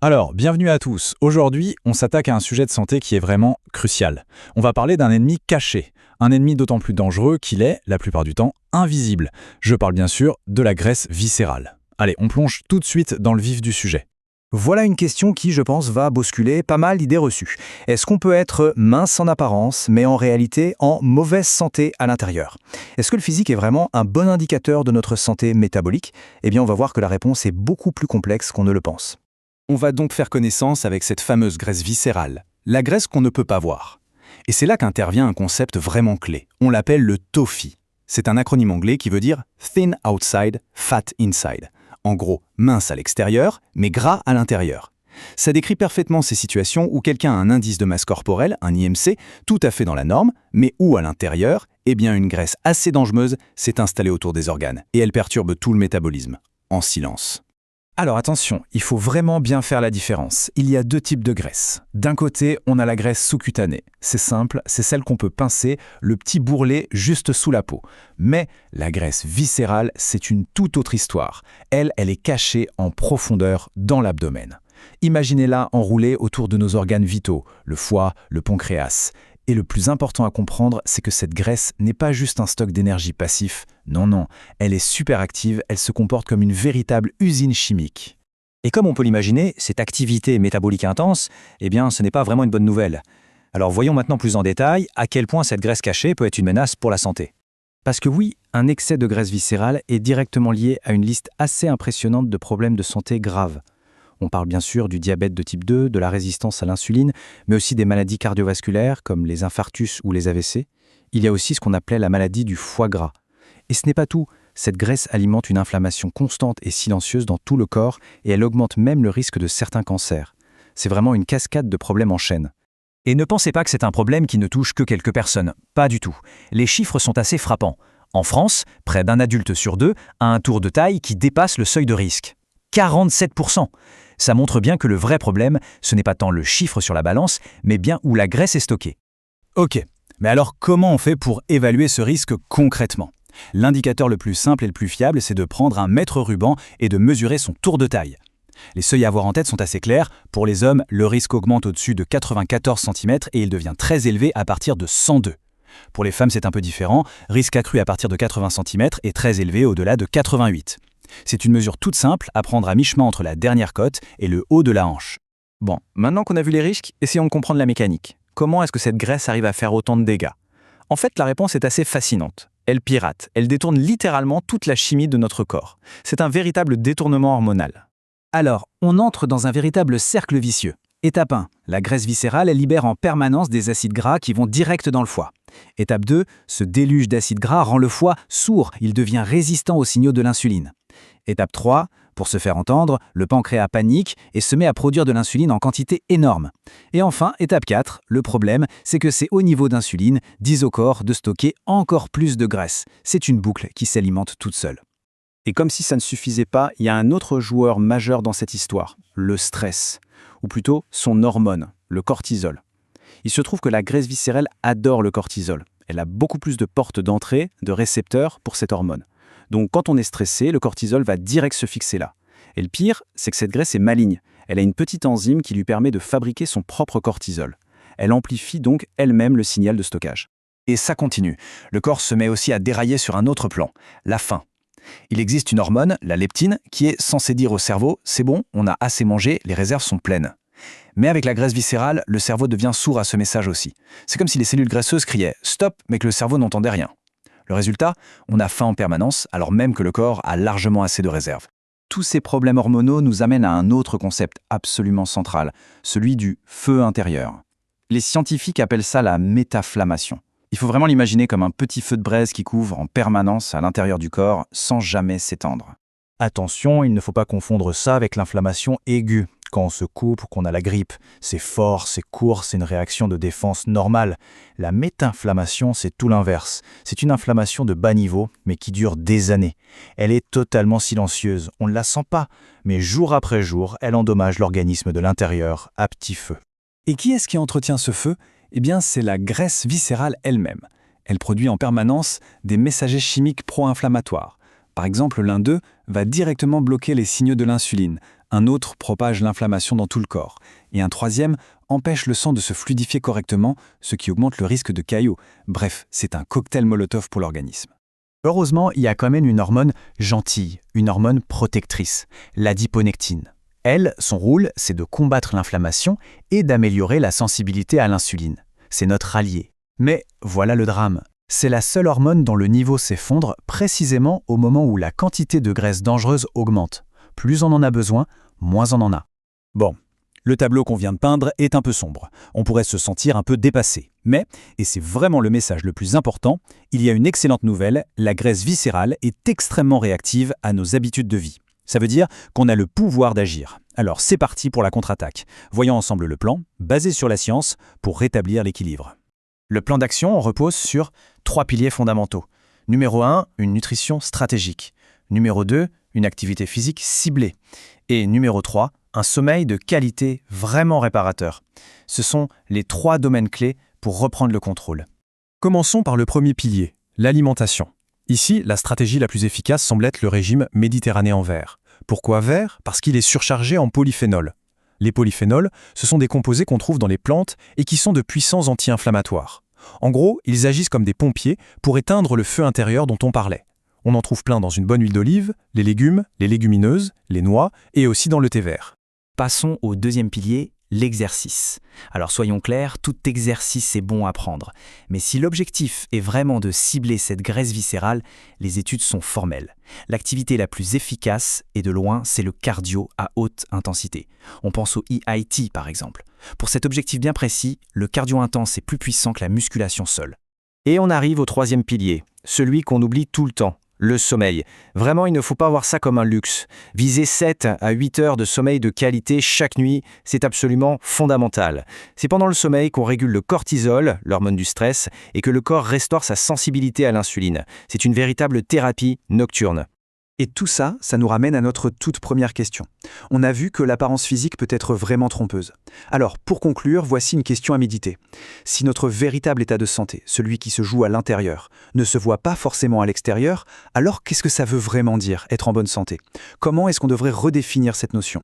Alors, bienvenue à tous. Aujourd'hui, on s'attaque à un sujet de santé qui est vraiment crucial. On va parler d'un ennemi caché. Un ennemi d'autant plus dangereux qu'il est, la plupart du temps, invisible. Je parle bien sûr de la graisse viscérale. Allez, on plonge tout de suite dans le vif du sujet. Voilà une question qui, je pense, va bousculer pas mal d'idées reçues. Est-ce qu'on peut être mince en apparence, mais en réalité en mauvaise santé à l'intérieur? Est-ce que le physique est vraiment un bon indicateur de notre santé métabolique? Eh bien, on va voir que la réponse est beaucoup plus complexe qu'on ne le pense. On va donc faire connaissance avec cette fameuse graisse viscérale, la graisse qu'on ne peut pas voir. Et c'est là qu'intervient un concept vraiment clé. On l'appelle le TOFI. C'est un acronyme anglais qui veut dire Thin Outside, Fat Inside. En gros, mince à l'extérieur, mais gras à l'intérieur. Ça décrit parfaitement ces situations où quelqu'un a un indice de masse corporelle, un IMC, tout à fait dans la norme, mais où à l'intérieur, eh bien une graisse assez dangereuse s'est installée autour des organes, et elle perturbe tout le métabolisme, en silence. Alors attention, il faut vraiment bien faire la différence. Il y a deux types de graisse. D'un côté, on a la graisse sous-cutanée. C'est simple, c'est celle qu'on peut pincer, le petit bourrelet juste sous la peau. Mais la graisse viscérale, c'est une toute autre histoire. Elle est cachée en profondeur dans l'abdomen. Imaginez-la enroulée autour de nos organes vitaux, le foie, le pancréas. Et le plus important à comprendre, c'est que cette graisse n'est pas juste un stock d'énergie passif. Non, elle est super active, elle se comporte comme une véritable usine chimique. Et comme on peut l'imaginer, cette activité métabolique intense, eh bien, ce n'est pas vraiment une bonne nouvelle. Alors voyons maintenant plus en détail à quel point cette graisse cachée peut être une menace pour la santé. Parce que oui, un excès de graisse viscérale est directement lié à une liste assez impressionnante de problèmes de santé graves. On parle bien sûr du diabète de type 2, de la résistance à l'insuline, mais aussi des maladies cardiovasculaires comme les infarctus ou les AVC. Il y a aussi ce qu'on appelait la maladie du foie gras. Et ce n'est pas tout. Cette graisse alimente une inflammation constante et silencieuse dans tout le corps et elle augmente même le risque de certains cancers. C'est vraiment une cascade de problèmes en chaîne. Et ne pensez pas que c'est un problème qui ne touche que quelques personnes. Pas du tout. Les chiffres sont assez frappants. En France, près d'un adulte sur deux a un tour de taille qui dépasse le seuil de risque. 47%. Ça montre bien que le vrai problème, ce n'est pas tant le chiffre sur la balance, mais bien où la graisse est stockée. Ok, mais alors comment on fait pour évaluer ce risque concrètement? L'indicateur le plus simple et le plus fiable, c'est de prendre un mètre ruban et de mesurer son tour de taille. Les seuils à avoir en tête sont assez clairs. Pour les hommes, le risque augmente au-dessus de 94 cm et il devient très élevé à partir de 102. Pour les femmes, c'est un peu différent. Risque accru à partir de 80 cm et très élevé au-delà de 88. C'est une mesure toute simple à prendre à mi-chemin entre la dernière côte et le haut de la hanche. Bon, maintenant qu'on a vu les risques, essayons de comprendre la mécanique. Comment est-ce que cette graisse arrive à faire autant de dégâts? En fait, la réponse est assez fascinante. Elle pirate, elle détourne littéralement toute la chimie de notre corps. C'est un véritable détournement hormonal. Alors, on entre dans un véritable cercle vicieux. Étape 1, la graisse viscérale, elle libère en permanence des acides gras qui vont direct dans le foie. Étape 2, ce déluge d'acides gras rend le foie sourd, il devient résistant aux signaux de l'insuline. Étape 3, pour se faire entendre, le pancréas panique et se met à produire de l'insuline en quantité énorme. Et enfin, étape 4, le problème, c'est que ces hauts niveaux d'insuline disent au corps de stocker encore plus de graisse. C'est une boucle qui s'alimente toute seule. Et comme si ça ne suffisait pas, il y a un autre joueur majeur dans cette histoire, le stress, ou plutôt son hormone, le cortisol. Il se trouve que la graisse viscérale adore le cortisol. Elle a beaucoup plus de portes d'entrée, de récepteurs pour cette hormone. Donc quand on est stressé, le cortisol va direct se fixer là. Et le pire, c'est que cette graisse est maligne. Elle a une petite enzyme qui lui permet de fabriquer son propre cortisol. Elle amplifie donc elle-même le signal de stockage. Et ça continue. Le corps se met aussi à dérailler sur un autre plan, la faim. Il existe une hormone, la leptine, qui est censée dire au cerveau « c'est bon, on a assez mangé, les réserves sont pleines ». Mais avec la graisse viscérale, le cerveau devient sourd à ce message aussi. C'est comme si les cellules graisseuses criaient « stop », mais que le cerveau n'entendait rien. Le résultat, on a faim en permanence, alors même que le corps a largement assez de réserves. Tous ces problèmes hormonaux nous amènent à un autre concept absolument central, celui du feu intérieur. Les scientifiques appellent ça la métaflammation. Il faut vraiment l'imaginer comme un petit feu de braise qui couvre en permanence à l'intérieur du corps sans jamais s'éteindre. Attention, il ne faut pas confondre ça avec l'inflammation aiguë. Quand on se coupe ou qu'on a la grippe, c'est fort, c'est court, c'est une réaction de défense normale. La métinflammation, c'est tout l'inverse. C'est une inflammation de bas niveau, mais qui dure des années. Elle est totalement silencieuse, on ne la sent pas, mais jour après jour, elle endommage l'organisme de l'intérieur à petit feu. Et qui est-ce qui entretient ce feu? Eh bien, c'est la graisse viscérale elle-même. Elle produit en permanence des messagers chimiques pro-inflammatoires. Par exemple, l'un d'eux va directement bloquer les signaux de l'insuline, un autre propage l'inflammation dans tout le corps, et un troisième empêche le sang de se fluidifier correctement, ce qui augmente le risque de caillots. Bref, c'est un cocktail Molotov pour l'organisme. Heureusement, il y a quand même une hormone gentille, une hormone protectrice, l'adiponectine. Elle, son rôle, c'est de combattre l'inflammation et d'améliorer la sensibilité à l'insuline. C'est notre allié. Mais voilà le drame. C'est la seule hormone dont le niveau s'effondre précisément au moment où la quantité de graisse dangereuse augmente. Plus on en a besoin, moins on en a. Bon, le tableau qu'on vient de peindre est un peu sombre. On pourrait se sentir un peu dépassé. Mais, et c'est vraiment le message le plus important, il y a une excellente nouvelle, la graisse viscérale est extrêmement réactive à nos habitudes de vie. Ça veut dire qu'on a le pouvoir d'agir. Alors c'est parti pour la contre-attaque. Voyons ensemble le plan, basé sur la science, pour rétablir l'équilibre. Le plan d'action repose sur 3 piliers fondamentaux. Numéro 1, une nutrition stratégique. Numéro 2, une activité physique ciblée. Et numéro 3, un sommeil de qualité vraiment réparateur. Ce sont les 3 domaines clés pour reprendre le contrôle. Commençons par le premier pilier, l'alimentation. Ici, la stratégie la plus efficace semble être le régime méditerranéen vert. Pourquoi vert? Parce qu'il est surchargé en polyphénols. Les polyphénols, ce sont des composés qu'on trouve dans les plantes et qui sont de puissants anti-inflammatoires. En gros, ils agissent comme des pompiers pour éteindre le feu intérieur dont on parlait. On en trouve plein dans une bonne huile d'olive, les légumes, les légumineuses, les noix et aussi dans le thé vert. Passons au deuxième pilier, l'exercice. Alors soyons clairs, tout exercice est bon à prendre. Mais si l'objectif est vraiment de cibler cette graisse viscérale, les études sont formelles. L'activité la plus efficace, et de loin, c'est le cardio à haute intensité. On pense au EIT par exemple. Pour cet objectif bien précis, le cardio intense est plus puissant que la musculation seule. Et on arrive au troisième pilier, celui qu'on oublie tout le temps. Le sommeil. Vraiment, il ne faut pas voir ça comme un luxe. Viser 7 à 8 heures de sommeil de qualité chaque nuit, c'est absolument fondamental. C'est pendant le sommeil qu'on régule le cortisol, l'hormone du stress, et que le corps restaure sa sensibilité à l'insuline. C'est une véritable thérapie nocturne. Et tout ça, ça nous ramène à notre toute première question. On a vu que l'apparence physique peut être vraiment trompeuse. Alors, pour conclure, voici une question à méditer. Si notre véritable état de santé, celui qui se joue à l'intérieur, ne se voit pas forcément à l'extérieur, alors qu'est-ce que ça veut vraiment dire, être en bonne santé? Comment est-ce qu'on devrait redéfinir cette notion?